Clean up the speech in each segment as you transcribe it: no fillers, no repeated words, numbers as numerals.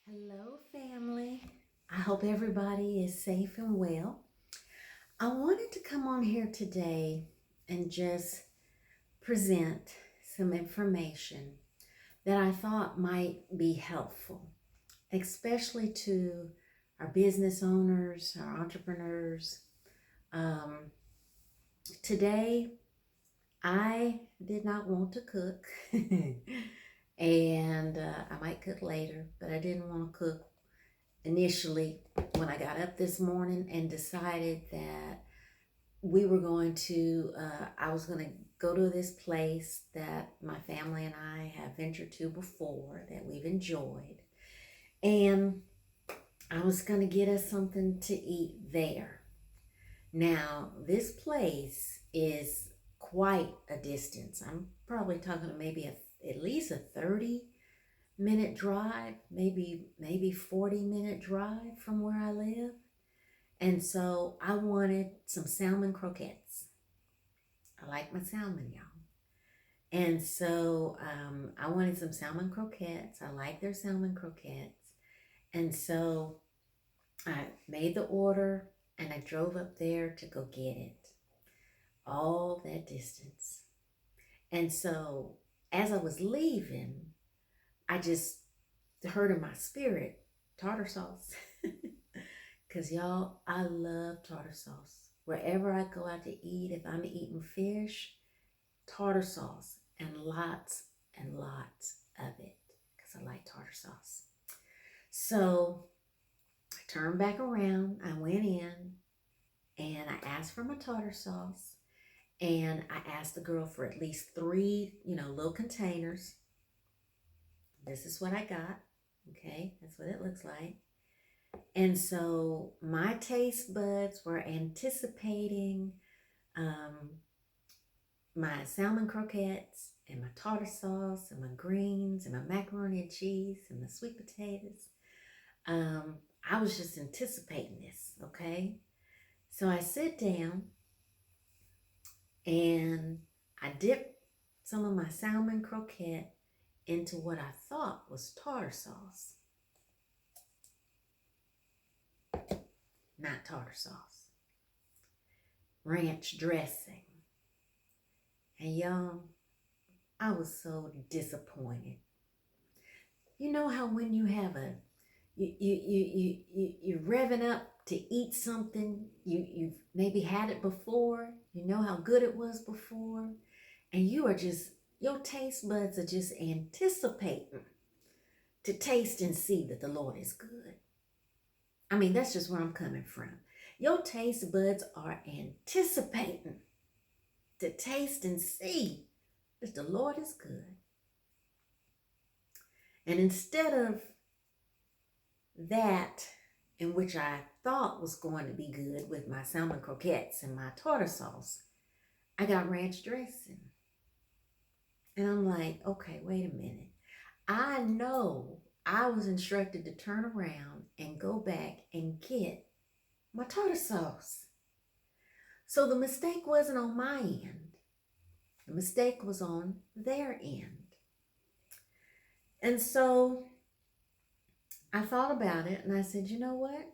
Hello, family. I hope everybody is safe and well. I wanted to come on here today and just present some information that I thought might be helpful, especially to our business owners, our entrepreneurs. Um, Today, I did not want to cook, and I might cook later, but I didn't want to cook initially when I got up this morning and decided that I was going to go to this place that my family and I have ventured to before that we've enjoyed. And I was going to get us something to eat there. Now, this place is quite a distance. I'm probably talking maybe at least a 30-minute drive, maybe 40-minute drive from where I live. And so I wanted some salmon croquettes. I like my salmon, y'all. And so I wanted some salmon croquettes. I like their salmon croquettes. And so I made the order and I drove up there to go get it. All that distance. And so as I was leaving, I just heard in my spirit tartar sauce. Because y'all, I love tartar sauce. Wherever I go out to eat, if I'm eating fish, tartar sauce and lots of it. Because I like tartar sauce. So I turned back around. I went in and I asked for my tartar sauce. And I asked the girl for at least three, little containers. This is what I got. Okay, that's what it looks like. And so my taste buds were anticipating my salmon croquettes and my tartar sauce and my greens and my macaroni and cheese and the sweet potatoes. I was just anticipating this, okay? So I sit down and I dip some of my salmon croquette into what I thought was tartar sauce. Not tartar sauce. Ranch dressing. And y'all, I was so disappointed. You know how when you have you're revving up to eat something, you've maybe had it before, you know how good it was before, and your taste buds are just anticipating to taste and see that the Lord is good. I mean, that's just where I'm coming from. Your taste buds are anticipating to taste and see that the Lord is good. And instead of that, in which I thought was going to be good with my salmon croquettes and my tartar sauce, I got ranch dressing. And I'm like, okay, wait a minute. I know I was instructed to turn around and go back and get my tartar sauce. So the mistake wasn't on my end. The mistake was on their end. And so I thought about it and I said, you know what?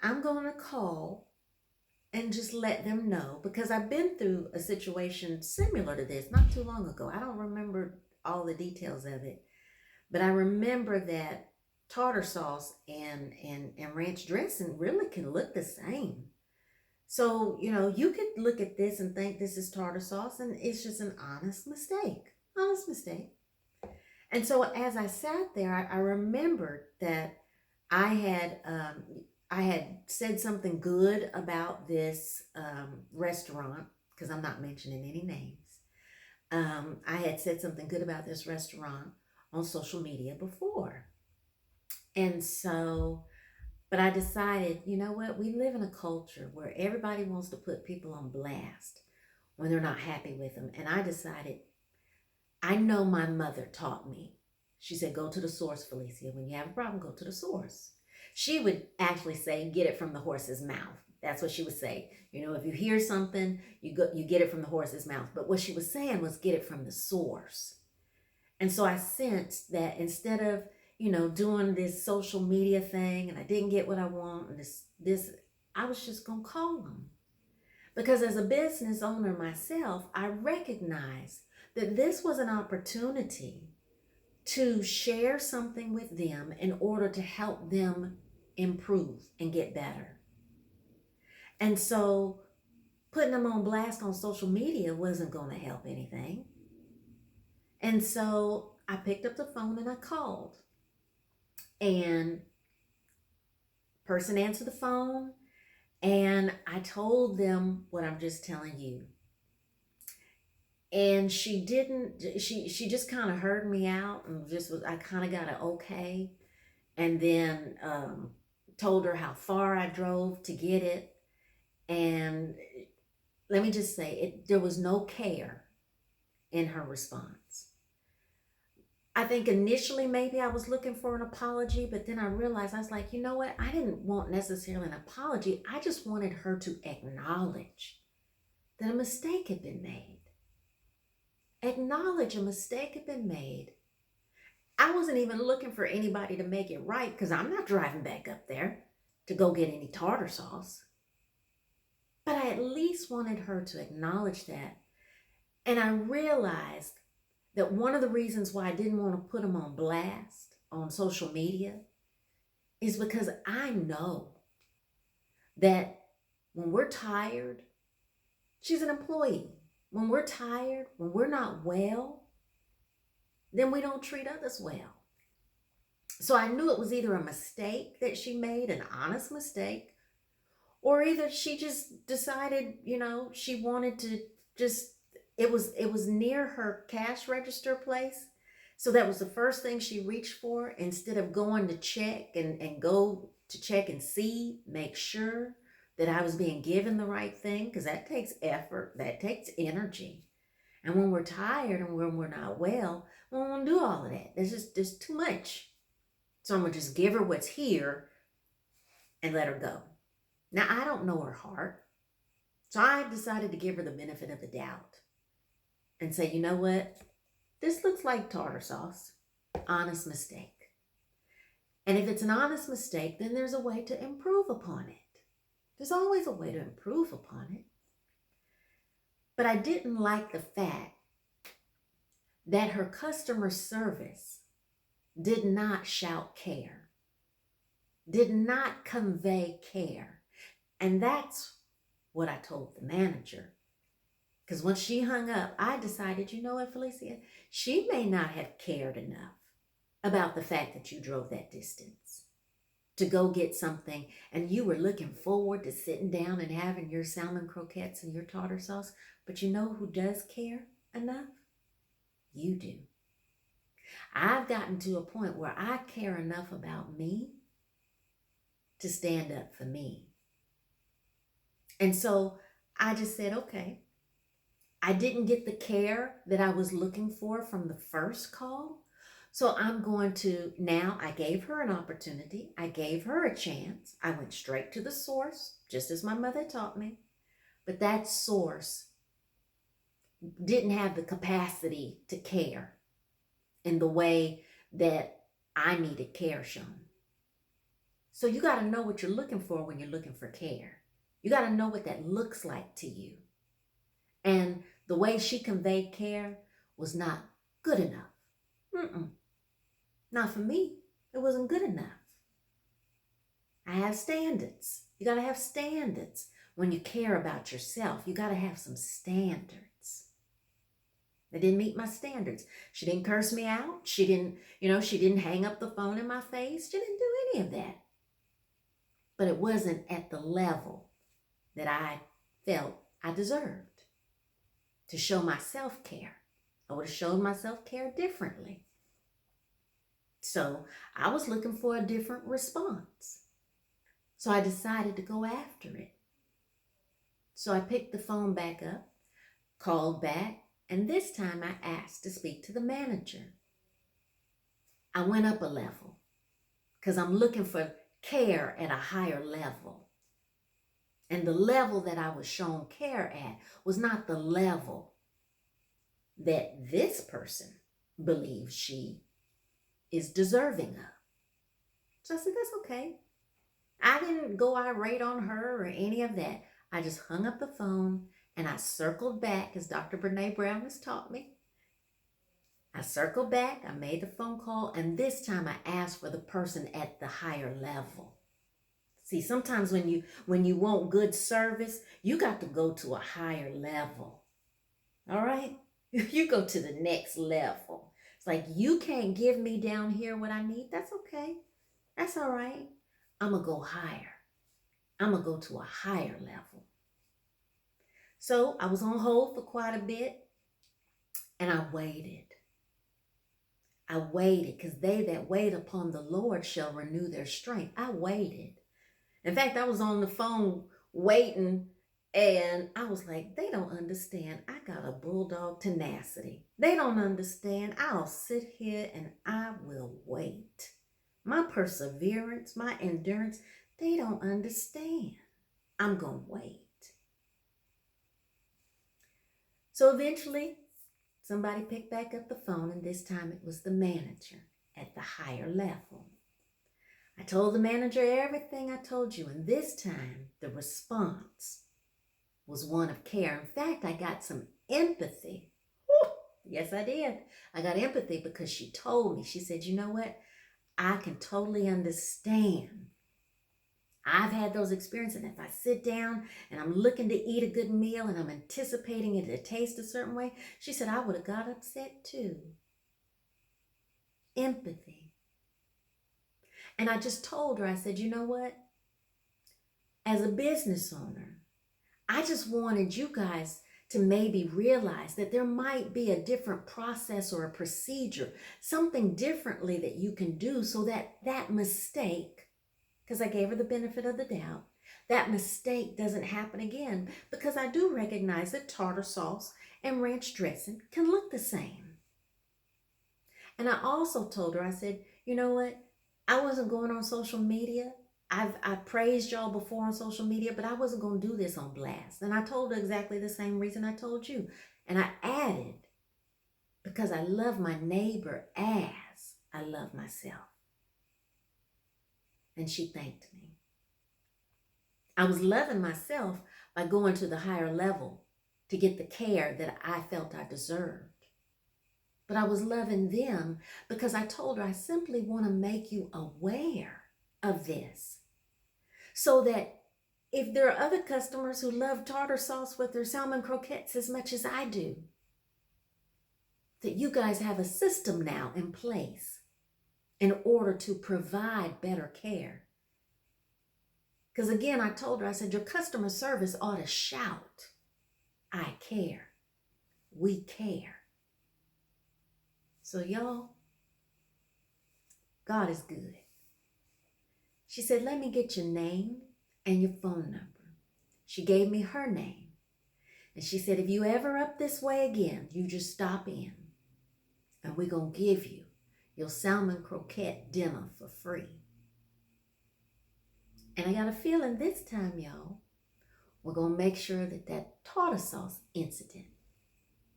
I'm going to call and just let them know, because I've been through a situation similar to this not too long ago. I don't remember all the details of it, but I remember that tartar sauce and ranch dressing really can look the same. So, you could look at this and think this is tartar sauce, and it's just an honest mistake. Honest mistake. And so as I sat there, I remembered that I had said something good about this restaurant, because I'm not mentioning any names. I had said something good about this restaurant on social media before. And so, but I decided, you know what? We live in a culture where everybody wants to put people on blast when they're not happy with them. And I decided, I know my mother taught me. She said, go to the source, Felicia. When you have a problem, go to the source. She would actually say, get it from the horse's mouth. That's what she would say. If you hear something, you get it from the horse's mouth. But what she was saying was, get it from the source. And so I sensed that instead of, doing this social media thing and I didn't get what I want and this, I was just going to call them. Because as a business owner myself, I recognized that this was an opportunity to share something with them in order to help them improve and get better. And so putting them on blast on social media wasn't going to help anything. And so I picked up the phone and I called. And person answered the phone and I told them what I'm just telling you. And she just kind of heard me out and I kind of got an okay. And then told her how far I drove to get it. And let me just say, there was no care in her response. I think initially maybe I was looking for an apology, but then I realized, I was like, you know what? I didn't want necessarily an apology. I just wanted her to acknowledge that a mistake had been made. Acknowledge a mistake had been made. I wasn't even looking for anybody to make it right because I'm not driving back up there to go get any tartar sauce. But I at least wanted her to acknowledge that. And I realized that one of the reasons why I didn't want to put them on blast on social media is because I know that when we're tired, she's an employee. When we're tired, when we're not well, then we don't treat others well. So I knew it was either a mistake that she made, an honest mistake, or either she just decided, she wanted to it was near her cash register place. So that was the first thing she reached for instead of going to check and go to check and see, make sure that I was being given the right thing, because that takes effort, that takes energy. And when we're tired and when we're not well, we don't want to do all of that. There's too much. So I'm going to just give her what's here and let her go. Now, I don't know her heart. So I decided to give her the benefit of the doubt and say, you know what? This looks like tartar sauce. Honest mistake. And if it's an honest mistake, then there's a way to improve upon it. There's always a way to improve upon it. But I didn't like the fact that her customer service did not shout care, did not convey care. And that's what I told the manager. Because when she hung up, I decided, you know what, Felicia? She may not have cared enough about the fact that you drove that distance to go get something and you were looking forward to sitting down and having your salmon croquettes and your tartar sauce. But you know who does care enough? You do. I've gotten to a point where I care enough about me to stand up for me. And so I just said, okay, I didn't get the care that I was looking for from the first call. So I'm going to, now I gave her an opportunity. I gave her a chance. I went straight to the source, just as my mother taught me. But that source didn't have the capacity to care in the way that I needed care shown. So you got to know what you're looking for when you're looking for care. You got to know what that looks like to you. And the way she conveyed care was not good enough. Not for me. It wasn't good enough. I have standards. You got to have standards when you care about yourself. You got to have some standards. They didn't meet my standards. She didn't curse me out. She didn't hang up the phone in my face. She didn't do any of that. But it wasn't at the level that I felt I deserved to show my self-care. I would have showed my self-care differently. So I was looking for a different response. So I decided to go after it. So I picked the phone back up, called back, and this time I asked to speak to the manager. I went up a level because I'm looking for care at a higher level. And the level that I was shown care at was not the level that this person believes she is deserving of. So I said, that's okay. I didn't go irate on her or any of that. I just hung up the phone and I circled back as Dr. Brene Brown has taught me. I circled back, I made the phone call, and this time I asked for the person at the higher level. See, sometimes when you want good service, you got to go to a higher level. All right? You go to the next level. It's like, you can't give me down here what I need. That's okay. That's all right. I'm going to go higher. I'm going to go to a higher level. So I was on hold for quite a bit, and I waited. I waited, because they that wait upon the Lord shall renew their strength. I waited. In fact, I was on the phone waiting, and I was like, they don't understand. I got a bulldog tenacity. They don't understand. I'll sit here and I will wait. My perseverance, my endurance, they don't understand. I'm going to wait. So eventually, somebody picked back up the phone, and this time it was the manager at the higher level. I told the manager everything I told you, and this time the response was one of care. In fact, I got some empathy. Woo! Yes, I did. I got empathy because she told me, she said, you know what? I can totally understand. I've had those experiences. And if I sit down and I'm looking to eat a good meal and I'm anticipating it to taste a certain way, she said, I would have got upset too. Empathy. And I just told her, I said, you know what? As a business owner, I just wanted you guys to maybe realize that there might be a different process or a procedure, something differently that you can do so that that mistake, because I gave her the benefit of the doubt, that mistake doesn't happen again, because I do recognize that tartar sauce and ranch dressing can look the same. And I also told her, I said, you know what? I wasn't going on social media. I praised y'all before on social media, but I wasn't going to do this on blast. And I told her exactly the same reason I told you. And I added, because I love my neighbor as I love myself. And she thanked me. I was loving myself by going to the higher level to get the care that I felt I deserved. But I was loving them because I told her, I simply want to make you aware of this, so that if there are other customers who love tartar sauce with their salmon croquettes as much as I do, that you guys have a system now in place in order to provide better care. Because again, I told her, I said, your customer service ought to shout, I care. We care. So y'all, God is good. She said, let me get your name and your phone number. She gave me her name. And she said, if you ever up this way again, you just stop in. And we're going to give you your salmon croquette dinner for free. And I got a feeling this time, y'all, we're going to make sure that that tartar sauce incident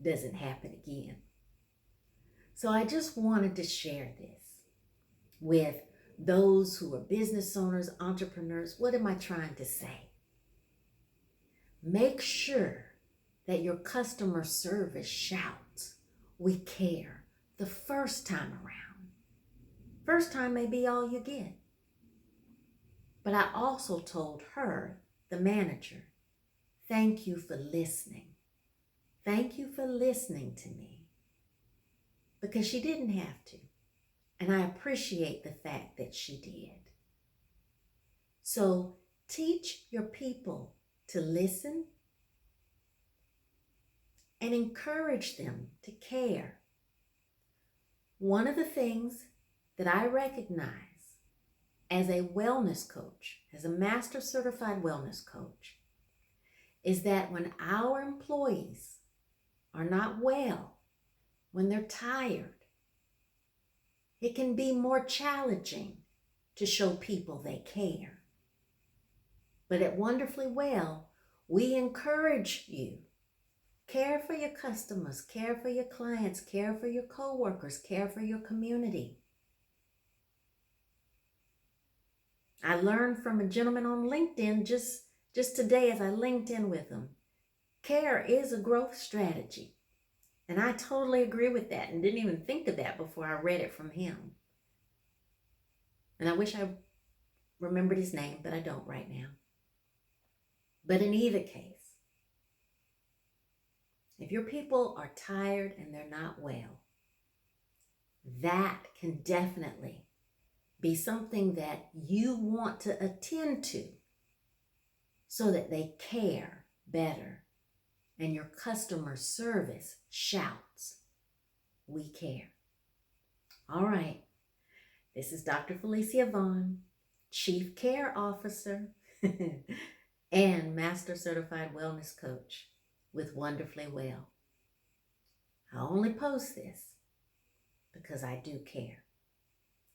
doesn't happen again. So I just wanted to share this with those who are business owners, entrepreneurs. What am I trying to say? Make sure that your customer service shouts, we care, the first time around. First time may be all you get. But I also told her, the manager, thank you for listening. Thank you for listening to me. Because she didn't have to. And I appreciate the fact that she did. So teach your people to listen and encourage them to care. One of the things that I recognize as a wellness coach, as a master certified wellness coach, is that when our employees are not well, when they're tired, it can be more challenging to show people they care. But at Wonderfully Well, we encourage you Care for your customers, care for your clients, care for your coworkers, care for your community. I learned from a gentleman on LinkedIn just today as I linked in with him. Care is a growth strategy. And I totally agree with that and didn't even think of that before I read it from him. And I wish I remembered his name, but I don't right now. But in either case, if your people are tired and they're not well, that can definitely be something that you want to attend to so that they care better and your customer service shouts, "We care." All right, this is Dr. Felicia Vaughn, Chief Care Officer and Master Certified Wellness Coach with Wonderfully Well. I only post this because I do care.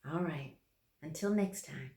All right, until next time.